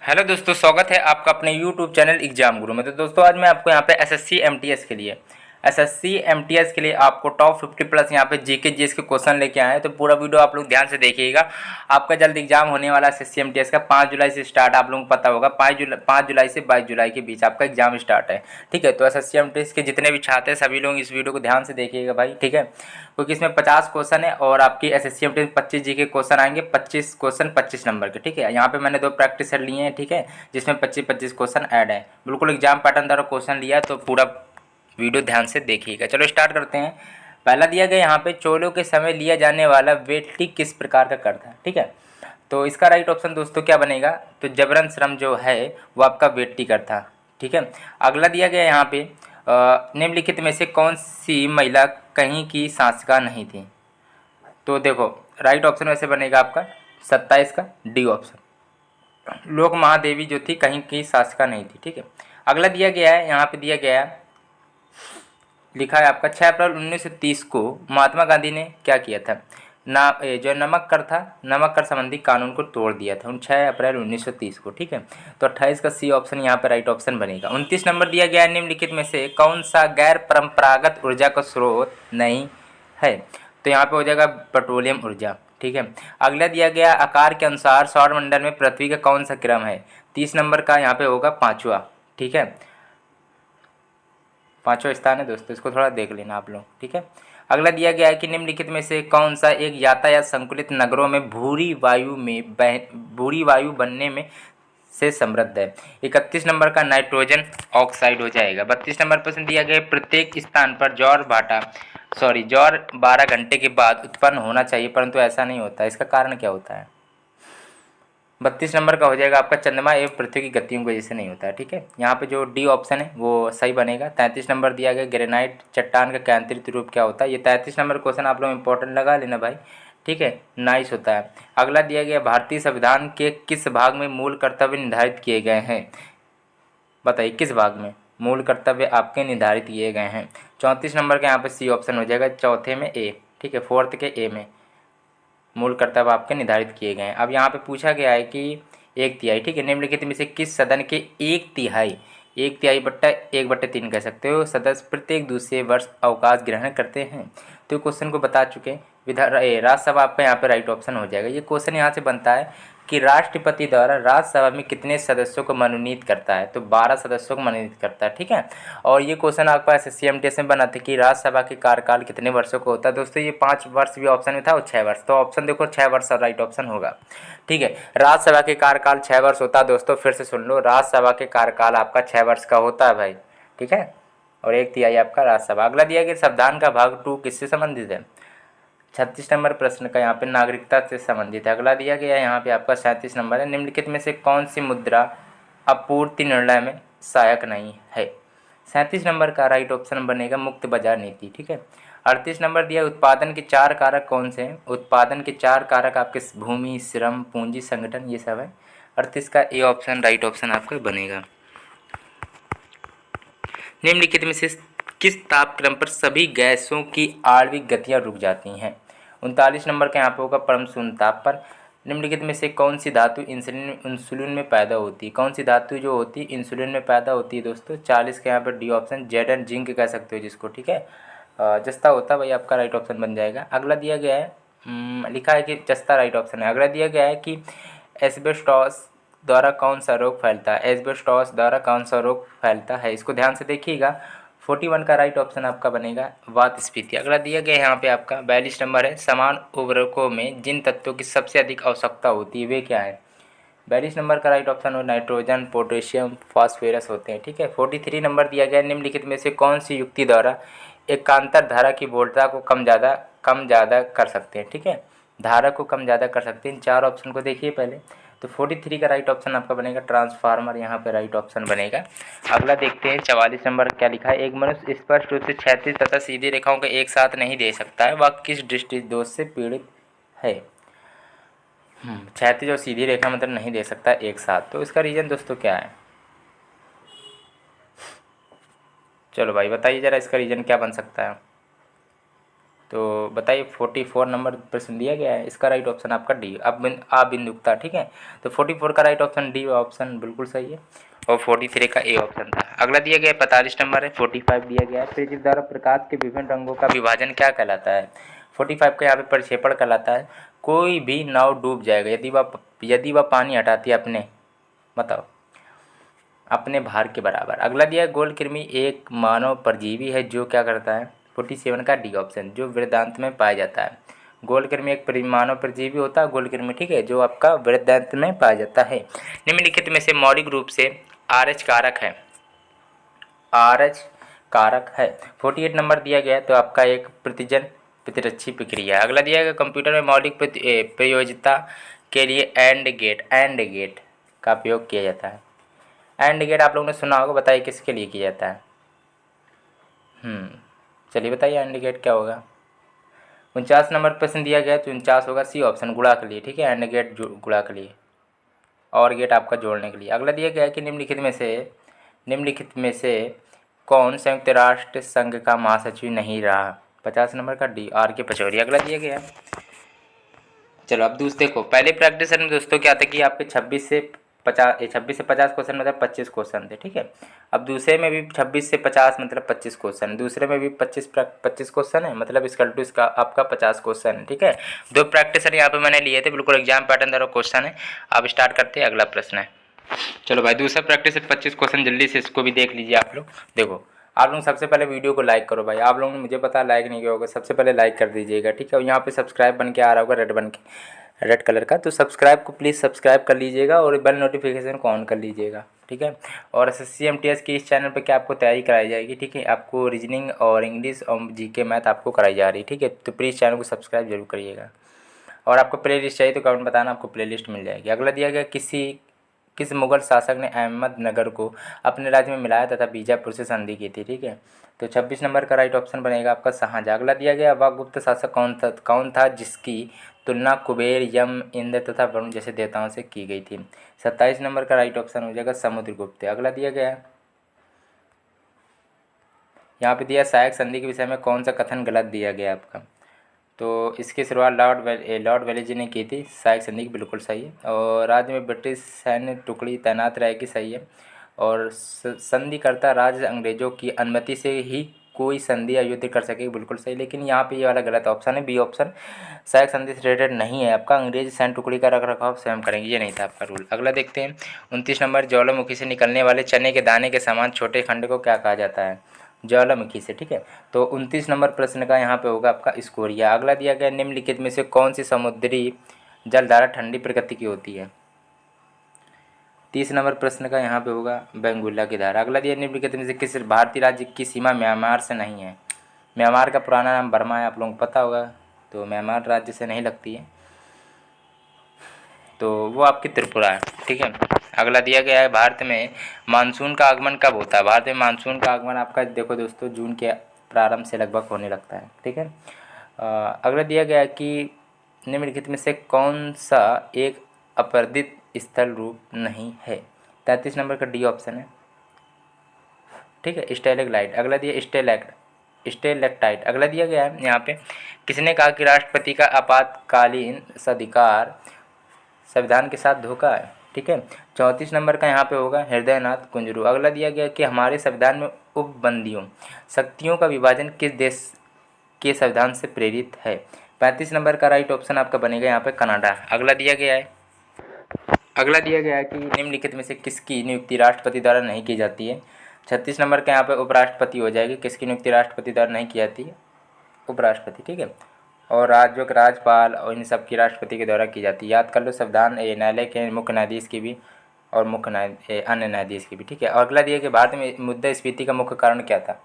Hello दोस्तों, स्वागत है आपका अपने यूट्यूब चैनल एग्जाम गुरु में। तो दोस्तों आज मैं आपको यहाँ पे एसएससी एमटीएस के लिए आपको टॉप 50 प्लस यहाँ पे जीके जीएस के क्वेश्चन लेके आए हैं। तो पूरा वीडियो आप लोग ध्यान से देखिएगा। आपका जल्द एग्जाम होने वाला एसएससी एमटीएस का 5 जुलाई से स्टार्ट, आप लोगों को पता होगा 5 जुलाई से 22 जुलाई के बीच आपका एग्जाम स्टार्ट है। ठीक है, तो एसएससी एमटीएस के जितने भी छात्र हैं सभी लोग इस वीडियो को ध्यान से देखिएगा भाई। ठीक है, क्योंकि इसमें 50 क्वेश्चन है और आपकी एसएससी एमटीएस 25 जी के क्वेश्चन आएंगे, 25 क्वेश्चन 25 नंबर के। ठीक है, यहाँ पे मैंने 2 प्रैक्टिस सेट लिए हैं। ठीक है, जिसमें 25-25 क्वेश्चन ऐड है। बिल्कुल एग्जाम पैटर्न द्वारा क्वेश्चन लिया है, तो पूरा वीडियो ध्यान से देखिएगा। चलो स्टार्ट करते हैं। पहला दिया गया यहाँ पे, चोलों के समय लिया जाने वाला वेटी किस प्रकार का कर था। ठीक है, तो इसका राइट ऑप्शन दोस्तों क्या बनेगा, तो जबरन श्रम जो है वो आपका वेटी कर था। ठीक है, अगला दिया गया यहाँ पे, निम्नलिखित में से कौन सी महिला कहीं की शासिका नहीं थी। तो देखो राइट ऑप्शन वैसे बनेगा आपका 27 का डी ऑप्शन, लोक महादेवी जो थी कहीं की शासिका नहीं थी। ठीक है, अगला दिया गया है, यहाँ पे दिया गया है, लिखा है आपका 6 अप्रैल 1930 को महात्मा गांधी ने क्या किया था, जो नमक कर था, नमक कर संबंधी कानून को तोड़ दिया था 6 अप्रैल 1930 को। ठीक है, तो 28 का सी ऑप्शन यहाँ पे राइट ऑप्शन बनेगा। 29 नंबर दिया गया है, निम्नलिखित में से कौन सा गैर परंपरागत ऊर्जा का स्रोत नहीं है। तो यहाँ पे हो जाएगा पेट्रोलियम ऊर्जा। ठीक है, अगला दिया गया, आकार के अनुसार सौरमंडल में पृथ्वी का कौन सा क्रम है। 30 नंबर का यहाँ पे होगा 5वां। ठीक है, 5वां स्थान है दोस्तों, इसको थोड़ा देख लेना आप लोग। ठीक है, अगला दिया गया है कि निम्नलिखित में से कौन सा एक यातायात संकुलित नगरों में भूरी वायु बनने में से समृद्ध है। 31 नंबर का नाइट्रोजन ऑक्साइड हो जाएगा। 32 नंबर प्रश्न दिया गया, प्रत्येक स्थान पर ज्वार 12 घंटे के बाद उत्पन्न होना चाहिए परंतु ऐसा नहीं होता, इसका कारण क्या होता है। 32 नंबर का हो जाएगा आपका, चंद्रमा एवं पृथ्वी की गतियों की वजह से नहीं होता है। ठीक है, यहाँ पे जो डी ऑप्शन है वो सही बनेगा। 33 नंबर दिया गया, ग्रेनाइट चट्टान का केंद्रित रूप क्या होता है। ये 33 नंबर क्वेश्चन आप लोग इंपॉर्टेंट लगा लेना भाई। ठीक है, नाइस होता है। अगला दिया गया, भारतीय संविधान के किस भाग में मूल कर्तव्य निर्धारित किए गए हैं। बताइए किस भाग में मूल कर्तव्य आपके निर्धारित किए गए हैं। 34 नंबर का यहाँ पे सी ऑप्शन हो जाएगा, चौथे में ए। ठीक है, फोर्थ के ए में मूल कर्तव्य आपके निर्धारित किए गए हैं। अब यहाँ पे पूछा गया है कि 1/3। ठीक है, निम्नलिखित में से किस सदन के 1/3 बट्टा 1/3 कह सकते हो सदस्य प्रत्येक दूसरे वर्ष अवकाश ग्रहण करते हैं। तो क्वेश्चन को बता चुके हैं। राज्यसभा आपका यहाँ पे राइट ऑप्शन हो जाएगा। ये क्वेश्चन यहाँ से बनता है कि राष्ट्रपति द्वारा राज्यसभा में कितने सदस्यों को मनोनीत करता है, तो 12 सदस्यों को मनोनीत करता है। ठीक है, और ये क्वेश्चन आपका एसएससी एमटीएस में बना था कि राज्यसभा के कार्यकाल कितने वर्षों का होता है। दोस्तों ये 5 वर्ष भी ऑप्शन में था और 6 वर्ष, तो ऑप्शन देखो 6 वर्ष और राइट ऑप्शन होगा। ठीक है, राज्यसभा के कार्यकाल 6 वर्ष होता है दोस्तों, फिर से सुन लो, राज्यसभा के कार्यकाल आपका 6 वर्ष का होता है भाई। ठीक है, और 1/3 आपका राज्यसभा। अगला दिया गया, संविधान का भाग 2 किससे संबंधित है। 36 नंबर प्रश्न का यहाँ पे नागरिकता से संबंधित है। अगला दिया गया यहाँ पे आपका 37 नंबर है, निम्नलिखित में से कौन सी मुद्रा आपूर्ति निर्णय में सहायक नहीं है। 37 नंबर का राइट ऑप्शन बनेगा मुक्त बाजार नीति। ठीक है, 38 नंबर दिया, उत्पादन के 4 कारक कौन से हैं। उत्पादन के 4 कारक आपके भूमि, श्रम, पूंजी, संगठन, ये सब है। 38 का ए ऑप्शन राइट ऑप्शन आपका बनेगा। निम्नलिखित में से किस तापक्रम पर सभी गैसों की आणविक गतियाँ रुक जाती हैं। 39 नंबर का यहाँ पे होगा, परम शून्य ताप पर। निम्नलिखित में से कौन सी धातु इंसुलिन में पैदा होती है। कौन सी धातु जो होती है इंसुलिन में पैदा होती है दोस्तों। 40 के यहाँ पर D option, Z and zinc कह सकते हो जिसको। ठीक है, जस्ता होता है भाई आपका राइट ऑप्शन बन जाएगा। अगला दिया गया है, लिखा है कि जस्ता राइट ऑप्शन है। अगला दिया गया है कि एस्बेस्टॉस द्वारा कौन सा रोग फैलता है। एस्बेस्टॉस द्वारा कौन सा रोग फैलता है, इसको ध्यान से देखिएगा। 41 का राइट ऑप्शन आपका बनेगा वात स्फीति। अगला दिया गया यहाँ पे आपका 42 नंबर है, समान उर्वरकों में जिन तत्वों की सबसे अधिक आवश्यकता होती है वे क्या है। 42 नंबर का राइट ऑप्शन हो नाइट्रोजन, पोटेशियम, फास्फोरस होते हैं। ठीक है, 43 नंबर दिया गया, निम्नलिखित में से कौन सी युक्ति द्वारा एकांतर धारा की वोल्टता को कम ज़्यादा कर सकते हैं। ठीक है, धारा को कम ज़्यादा कर सकते हैं। इन 4 ऑप्शन को देखिए पहले। तो 43 का राइट ऑप्शन आपका बनेगा ट्रांसफार्मर, यहाँ पे राइट ऑप्शन बनेगा। अगला देखते हैं 44 नंबर क्या लिखा है, एक मनुष्य स्पष्ट रूप से क्षैतिज तथा सीधी रेखाओं को एक साथ नहीं दे सकता है, वह किस दृष्टि दोष से पीड़ित है। क्षैतिज और सीधी रेखा मतलब नहीं दे सकता एक साथ, तो इसका रीज़न दोस्तों क्या है। चलो भाई बताइए ज़रा, इसका रीज़न क्या बन सकता है। तो बताइए 44 नंबर प्रश्न दिया गया है, इसका राइट ऑप्शन आपका डी अबिंदुकता। ठीक है, तो 44 का राइट ऑप्शन डी ऑप्शन बिल्कुल सही है और 43 का ए ऑप्शन था। अगला दिया गया 45 नंबर है, 45 दिया गया है, प्रिज्म द्वारा प्रकाश के विभिन्न रंगों का विभाजन क्या कहलाता है। 45 का यहाँ पे प्रक्षेपण कहलाता है। कोई भी नाव डूब जाएगा यदि वह पानी हटाती है अपने, बताओ, अपने भार के बराबर। अगला दिया है गोल कृमि एक मानव परजीवी है जो क्या करता है। 47 का डी ऑप्शन, जो वृद्धांत में पाया जाता है। गोल कृमि एक मानव परजीवी होता है गोल कृमि, ठीक है, जो आपका वृद्धांत में पाया जाता है। निम्नलिखित में से मौलिक रूप से आरएच कारक है, आरएच कारक है। 48 नंबर दिया गया है, तो आपका एक प्रतिजन प्रतिरक्षी प्रक्रिया है। अगला दिया गया कंप्यूटर में मौलिक प्रयोज्यता के लिए एंड गेट का उपयोग किया जाता है। एंड गेट आप लोगों ने सुना होगा, बताइए किसके लिए किया जाता है। चलिए बताइए एंड गेट क्या होगा। 49 नंबर प्रश्न दिया गया, तो 49 होगा सी ऑप्शन, गुणा के लिए। ठीक है, एंड गेट गुणा के लिए और गेट आपका जोड़ने के लिए। अगला दिया गया है कि निम्नलिखित में से कौन संयुक्त राष्ट्र संघ का महासचिव नहीं रहा। 50 नंबर का डी आर के पचौरी। अगला दिया गया है, चलो अब दूसरे देखो, पहले प्रैक्टिस में दोस्तों क्या था कि आपके 26 से 50 क्वेश्चन मतलब 25 क्वेश्चन थे। ठीक है, अब दूसरे में भी 26 से 50 मतलब 25 क्वेश्चन, दूसरे में भी 25 क्वेश्चन है, मतलब इसका आपका 50 क्वेश्चन है। ठीक है, 2 प्रैक्टिस यहाँ पे मैंने लिए थे, बिल्कुल एग्जाम पैटर्न द्वारा क्वेश्चन है। अब स्टार्ट करते हैं, अगला प्रश्न है। चलो भाई, दूसरा प्रैक्टिस है 25 क्वेश्चन, जल्दी से इसको भी देख लीजिए आप लोग। देखो, आप लोग सबसे पहले वीडियो को लाइक करो भाई, आप लोगों ने मुझे पता लाइक नहीं किया होगा, सबसे पहले लाइक कर दीजिएगा। ठीक है, यहाँ पे सब्सक्राइब बन के आ रहा होगा रेड कलर का, तो सब्सक्राइब को प्लीज़ सब्सक्राइब कर लीजिएगा और बेल नोटिफिकेशन को ऑन कर लीजिएगा। ठीक है, और SSC MTS की इस चैनल पे क्या आपको तैयारी कराई जाएगी। ठीक है, आपको रीजनिंग और इंग्लिश और GK मैथ आपको कराई जा रही है। ठीक है, तो प्लीज़ चैनल को सब्सक्राइब जरूर करिएगा। और आपको प्ले लिस्ट चाहिए तो कमेंट बताना, आपको प्ले लिस्ट मिल जाएगी। अगला दिया गया, किस मुगल शासक ने अहमदनगर को अपने राज्य में मिलाया तथा बीजापुर से संधि की थी। ठीक है, तो 26 नंबर का राइट ऑप्शन बनेगा आपका शाहजहाँ। अगला दिया गया, वह गुप्त शासक कौन था जिसकी तुलना कुबेर, यम, इंद्र तथा वरुण जैसे देवताओं से की गई थी। 27 नंबर का राइट ऑप्शन हो जाएगा समुद्रगुप्त। अगला दिया गया, यहाँ पे दिया सहायक संधि के विषय में कौन सा कथन गलत दिया गया आपका। तो इसकी शुरुआत लॉर्ड वेलेजी ने की थी, सहायक संधि की बिल्कुल सही है। और राज्य में ब्रिटिश सैन्य टुकड़ी तैनात रहेगी, सही है। और संधिकर्ता राज्य अंग्रेजों की अनुमति से ही कोई संधि या युद्ध कर सकेगी, बिल्कुल सही। लेकिन यहाँ पे ये वाला गलत ऑप्शन है, बी ऑप्शन, सहायक संधि से रिलेटेड नहीं है आपका। अंग्रेज सैन्य टुकड़ी का रखरखाव स्वयं करेंगे, ये नहीं था आपका रूल। अगला देखते हैं 29 नंबर, ज्वालामुखी से निकलने वाले चने के दाने के समान छोटे खंड को क्या कहा जाता है। ज्वालामुखी से। ठीक है, तो 29 नंबर प्रश्न का यहाँ पे होगा आपका स्कोरिया। अगला दिया गया, निम्नलिखित में से कौन सी समुद्री जलधारा ठंडी प्रकृति की होती है। 30 नंबर प्रश्न का यहाँ पे होगा बेंगुल्ला की धारा। अगला दिया, निम्नलिखित में से किस भारतीय राज्य की सीमा म्यांमार से नहीं है। म्यांमार का पुराना नाम बर्मा है, आप लोगों को पता होगा, तो म्यांमार राज्य से नहीं लगती है, तो वो आपकी त्रिपुरा है। ठीक है, अगला दिया गया है, भारत में मानसून का आगमन कब होता है। भारत में मानसून का आगमन आपका देखो दोस्तों, जून के प्रारंभ से लगभग होने लगता है। ठीक है, अगला दिया गया है कि निम्नलिखित में से कौन सा एक अपरदित स्थल रूप नहीं है। 33 नंबर का डी ऑप्शन है। ठीक है, स्टेलेक्टाइट। अगला दिया स्टेलेक्टाइट। अगला दिया गया है यहाँ पे, किसने कहा कि राष्ट्रपति का आपातकालीन सधिकार संविधान के साथ धोखा है। ठीक है, 34 नंबर का यहाँ पे होगा हृदयनाथ कुंजरू। अगला दिया गया कि हमारे संविधान में उपबंदियों शक्तियों का विभाजन किस देश के संविधान से प्रेरित है। 35 नंबर का राइट ऑप्शन आपका बनेगा यहाँ पे कनाडा। अगला दिया गया है कि निम्नलिखित में से किसकी नियुक्ति राष्ट्रपति द्वारा नहीं की जाती है। 36 नंबर का यहाँ पे उपराष्ट्रपति हो जाएगी, किसकी नियुक्ति राष्ट्रपति द्वारा नहीं की जाती है, उपराष्ट्रपति। ठीक है, और राज्यों के राज्यपाल और इन सब की राष्ट्रपति के द्वारा की जाती है। याद कर लो, संविधान न्यायालय के मुख्य न्यायाधीश की भी और अन्य न्यायाधीश की भी। ठीक है, और अगला दिया कि भारत में मुद्रास्फीति का मुख्य कारण क्या था,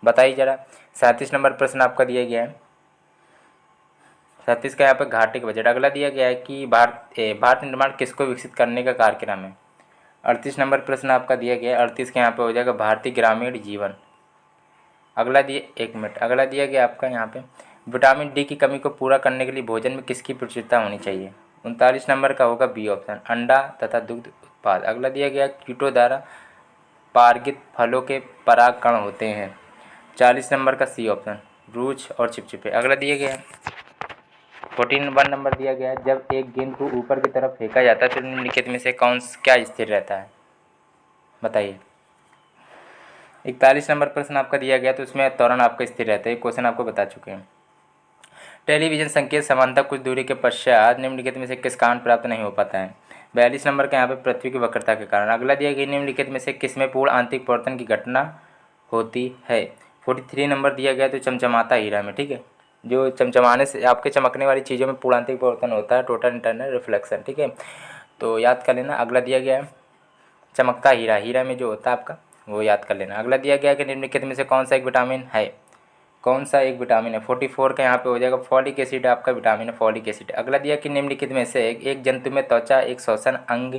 बताइए जरा। 37 नंबर प्रश्न आपका दिया गया है, 37 का यहाँ पर घाटे का बजट। अगला दिया गया है कि भारत निर्माण किसको विकसित करने का कार्यक्रम है। 38 नंबर प्रश्न आपका दिया गया है, 38 के यहाँ पे हो जाएगा भारतीय ग्रामीण जीवन। अगला दिया गया आपका यहाँ पे, विटामिन डी की कमी को पूरा करने के लिए भोजन में किसकी प्रचुरता होनी चाहिए। 39 नंबर का होगा बी ऑप्शन, अंडा तथा दुग्ध उत्पाद। अगला दिया गया, कीटों द्वारा पार्गित फलों के पराग कण होते हैं। 40 नंबर का सी ऑप्शन, रूछ और चिपचिपे। अगला दिया गया है 14 नंबर दिया गया है, जब एक गेंद को ऊपर की तरफ फेंका जाता है तो निम्नलिखित में से क्या स्थिर रहता है, बताइए। 41 नंबर प्रश्न आपका दिया गया, तो उसमें त्वरण आपका स्थिर रहता है, क्वेश्चन आपको बता चुके हैं। टेलीविजन संकेत समानता कुछ दूरी के पश्चात निम्नलिखित में से किस कारण प्राप्त नहीं हो पाता है। 42 नंबर का यहाँ पे पृथ्वी की वक्रता के कारण। अगला दिया गया निम्नलिखित में से किसमें पूर्ण आंतरिक परिवर्तन की घटना होती है। 43 नंबर दिया गया, तो चमचमाता हीरा में, ठीक है, जो चमचमाने से आपके चमकने वाली चीज़ों में पूर्ण आंतरिक परिवर्तन होता है, टोटल इंटरनल रिफ्लेक्शन, ठीक है, तो याद कर लेना। अगला दिया गया है चमकता हीरा, हीरा में जो होता है आपका वो याद कर लेना। अगला दिया गया कि निम्नलिखित में से कौन सा एक विटामिन है, कौन सा एक विटामिन है। 44 का यहाँ पे हो जाएगा फॉलिक एसिड, आपका विटामिन है फॉलिक एसिड। अगला दिया कि निम्नलिखित में से एक जंतु में त्वचा एक श्वसन अंग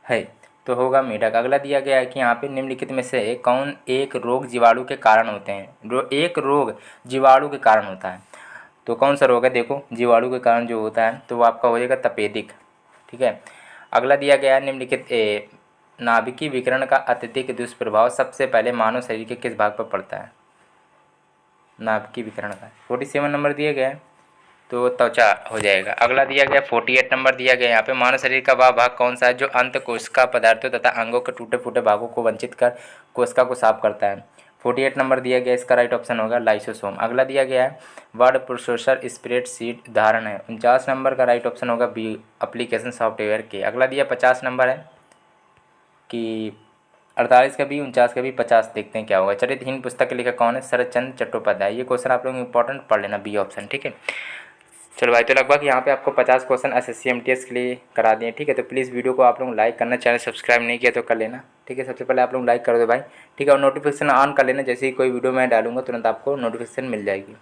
है, तो होगा मेढक। अगला दिया गया है कि यहाँ पे निम्नलिखित में से कौन एक रोग जीवाणु के कारण होते हैं, एक रोग जीवाणु के कारण होता है, तो कौन सा रोग है, देखो जीवाणु के कारण जो होता है तो वो आपका हो जाएगा तपेदिक, ठीक है। अगला दिया गया है निम्नलिखित नाभिकीय विकिरण का अत्यधिक दुष्प्रभाव सबसे पहले मानव शरीर के किस भाग पर पड़ता है, नाभिकीय विकिरण का। 47 नंबर दिया गया है, तो त्वचा हो जाएगा। अगला दिया गया 48 नंबर दिया गया, यहाँ पे मानव शरीर का वह भाग कौन सा है जो अंत कोशिका पदार्थों तथा अंगों के टूटे फूटे भागों को वंचित कर कोशिका को साफ करता है। 48 नंबर दिया गया, इसका राइट ऑप्शन होगा लाइसोसोम। अगला दिया गया है वर्ड प्रोसेसर स्प्रेडशीट उदाहरण है। 49 नंबर का राइट ऑप्शन होगा बी एप्लीकेशन सॉफ्टवेयर के। अगला दिया 50 नंबर है कि 48 का भी, 49 का भी, 50 देखते हैं क्या होगा। चरित्रहीन पुस्तक के लेखक कौन है, शरद चंद्र चट्टोपाध्याय। ये क्वेश्चन आप लोग इंपॉर्टेंट पढ़ लेना, बी ऑप्शन, ठीक है। चलो भाई, तो लगभग यहाँ पे आपको 50 क्वेश्चन एसएससी एमटीएस के लिए करा दिए, ठीक है। तो प्लीज़ वीडियो को आप लोग लाइक करना, चैनल सब्सक्राइब नहीं किया तो कर लेना, ठीक है। सबसे पहले आप लोग लाइक कर दो भाई, ठीक है, और नोटिफिकेशन ऑन कर लेना, जैसे ही कोई वीडियो मैं डालूंगा तुरंत आपको नोटिफिकेशन मिल जाएगी।